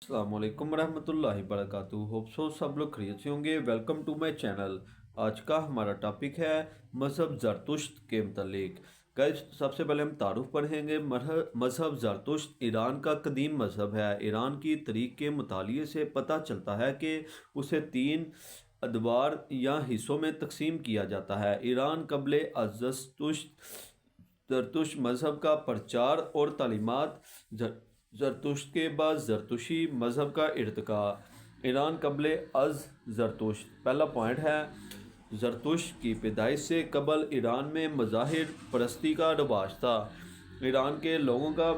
अस्सलाम वालेकुम रहमतुल्लाहि वबरकातुहू। होप सो सब लोग खैरियत से होंगे। Welcome to my channel. आज का हमारा टॉपिक है मज़हब ज़रतुश्त के मतलब। गाइस, सबसे पहले हम तारुफ पढ़ेंगे। मज़हब ज़रतुश्त ईरान का कदीम मज़हब है। ईरान की तारीख़ के मुतालिए से पता चलता है कि उसे तीन अदवार या हिस्सों में तकसीम किया जाता है। ईरान क़ब्ल ज़रतुश्त मज़हब का प्रचार और तालीमात। ज़रतुश्त के बाद ज़रतुशी मज़हब का इर्तिका। ईरान क़ब्ल अज़ ज़रतुश्त। पहला पॉइंट है, ज़रतुश्त की पैदाइश से कबल ईरान में मज़ाहिर परस्ती का रवाज था। ईरान के लोगों का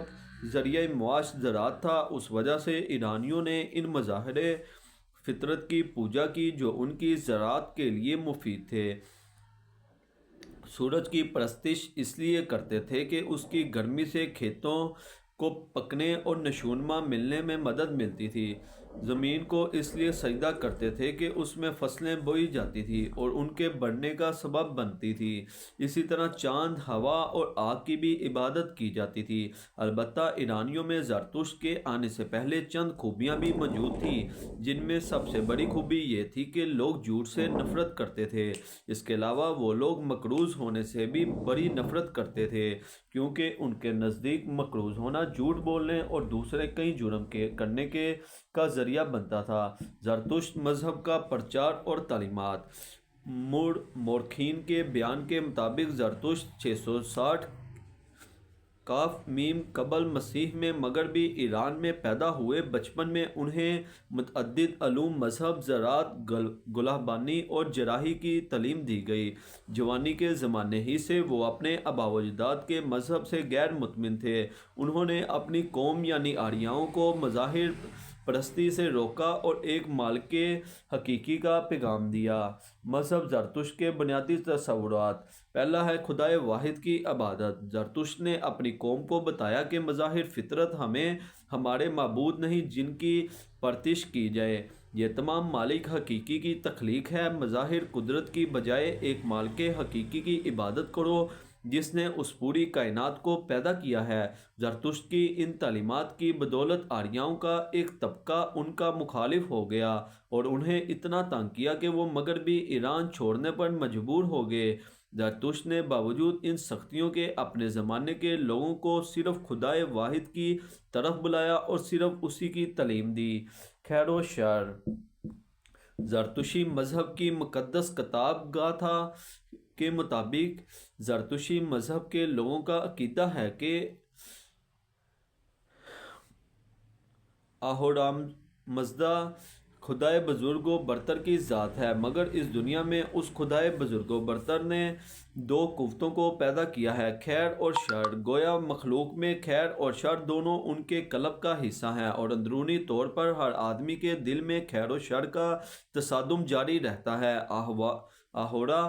ज़रिया मुआश ज़राअत था। उस वजह से ईरानियों ने इन मज़ाहिर फितरत की पूजा की जो उनकी ज़राअत के लिए मुफीद थे। सूरज की परस्तिश इसलिए करते थे कि उसकी गर्मी से खेतों को पकने और नशोनमा मिलने में मदद मिलती थी। ज़मीन को इसलिए सजदा करते थे कि उसमें फसलें बोई जाती थी और उनके बढ़ने का सबब बनती थी। इसी तरह चांद, हवा और आग की भी इबादत की जाती थी। अलबत्ता ईरानियों में ज़रतुश्त के आने से पहले चंद खूबियाँ भी मौजूद थी, जिनमें सबसे बड़ी खूबी ये थी कि लोग झूठ से नफ़रत करते थे। इसके अलावा वो लोग मकरूज़ होने से भी बड़ी नफ़रत करते थे, क्योंकि उनके नज़दीक मकरूज़ होना झूठ बोलने और दूसरे कई जुर्म के करने के का ज़रिया बनता था। ज़रतुश्त मज़हब का प्रचार और तालीमात। मोरखीन के बयान के मुताबिक ज़रतुश्त 660 काफ मीम कबल मसीह में मगरबी ईरान में पैदा हुए। बचपन में उन्हें मुतअद्दिद अलूम, मज़हब, ज़राअत, गुलहबानी और जराही की तालीम दी गई। जवानी के ज़माने ही से वो अपने आबा व अजदाद के मज़हब से गैर मुतमिन थे। उन्होंने अपनी कौम यानी आर्यों को मज़ाहिर परस्ती से रोका और एक मालिके हकीकी का पैगाम दिया। मज़हब ज़रतुश्त के बुनियादी तसव्वुरात। पहला है खुदाए वाहिद की इबादत। ज़रतुश्त ने अपनी कौम को बताया कि मज़ाहिर फितरत हमें हमारे माबूद नहीं जिनकी परतिश की जाए। ये तमाम मालिक हकीकी की तख्लीक है। मज़ाहिर कुदरत की बजाय एक मालिक हकीकी की इबादत करो जिसने उस पूरी कायनात को पैदा किया है। ज़रतुश्त की इन तालीमात की बदौलत आर्यों का एक तबका उनका मुखालिफ हो गया और उन्हें इतना तंग किया कि वो मगरबी ईरान छोड़ने पर मजबूर हो गए। ज़रतुश्त ने बावजूद इन सख्तियों के अपने ज़माने के लोगों को सिर्फ खुदाए वाहिद की तरफ बुलाया और सिर्फ उसी की तालीम दी। खैर व शर। ज़रतुशी मज़हब की मुक़द्दस किताब गाथा के मुताबिक ज़रतुशी मज़हब के लोगों का अकीदा है कि आहोराम मज़दा खुदाए बुज़ुर्गो बरतर की ज़ात है, मगर इस दुनिया में उस खुदाए बुज़ुर्गो बरतर ने दो कुव्वतों को पैदा किया है, खैर और शर। गोया मखलूक में खैर और शर दोनों उनके कल्ब का हिस्सा हैं और अंदरूनी तौर पर हर आदमी के दिल में खैर और शर का तसादुम जारी रहता है। आहोरा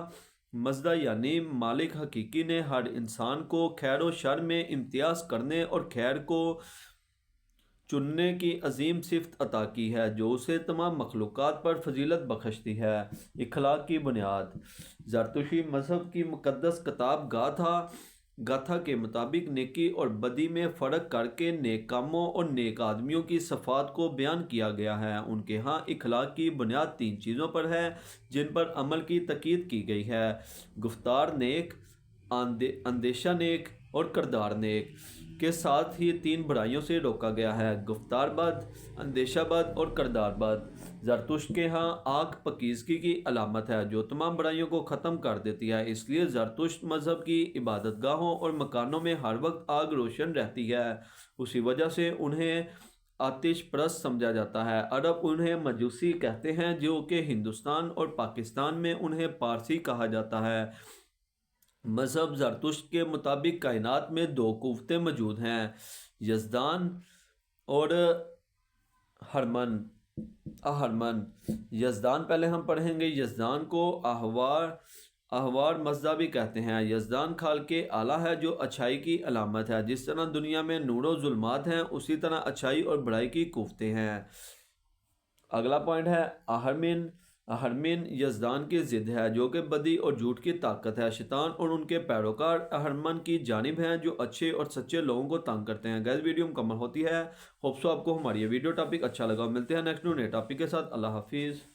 मज़दा यानी मालिक हकीकी ने हर इंसान को खैर और शर में इम्तियाज़ करने और खैर को चुनने की अजीम सिफ़त अता की है, जो उसे तमाम मखलूक़ात पर फजीलत बख्शती है। इखलाक की बुनियाद। ज़रतुशी मज़हब की मुक़द्दस किताब गाथा के मुताबिक नेकी और बदी में फ़र्क करके नेक कामों और नेक आदमियों की सफ़ात को बयान किया गया है। उनके यहाँ इखलाक की बुनियाद तीन चीज़ों पर है जिन पर अमल की तकीद की गई है: गुफ्तार नेक, अंदेशा नेक और किरदार नेक। के साथ ही तीन बुराइयों से रोका गया है: गुफ्तार बद, अंदेशा बद और किरदार बद। ज़रतुश्त के यहाँ आग पकीज़गी की अलामत है जो तमाम बुराइयों को ख़त्म कर देती है। इसलिए ज़रतुश्त मज़हब की इबादत गाहों और मकानों में हर वक्त आग रोशन रहती है। उसी वजह से उन्हें आतिश परस्त समझा जाता है। अरब उन्हें मजूसी कहते हैं, जो कि हिंदुस्तान और पाकिस्तान में उन्हें पारसी कहा जाता है। मज़हब ज़रतुश्त के मुताबिक कायनात में दो कुव्वतें मौजूद हैं: यज़दान और हरमन आहरमन। यज़दान पहले हम पढ़ेंगे। यज़दान को अहवार मज़दा भी कहते हैं। यज़दान खाल के आला है जो अच्छाई की अलामत है। जिस तरह दुनिया में नूर व ज़ुल्मात हैं, उसी तरह अच्छाई और बुराई की कुव्वतें हैं। अगला पॉइंट है आहरमिन। ہرمن یزدان کی ضد ہے جو کہ بدی اور جھوٹ کی طاقت ہے۔ شیطان اور ان کے پیروکار ہرمن کی جانب ہیں جو اچھے اور سچے لوگوں کو تنگ کرتے ہیں۔ گائز ویڈیو مکمل ہوتی ہے، ہوپ سو آپ کو ہماری یہ ویڈیو ٹاپک اچھا لگا۔ ملتے ہیں نیکسٹ نئے ٹاپک کے ساتھ۔ اللہ حافظ۔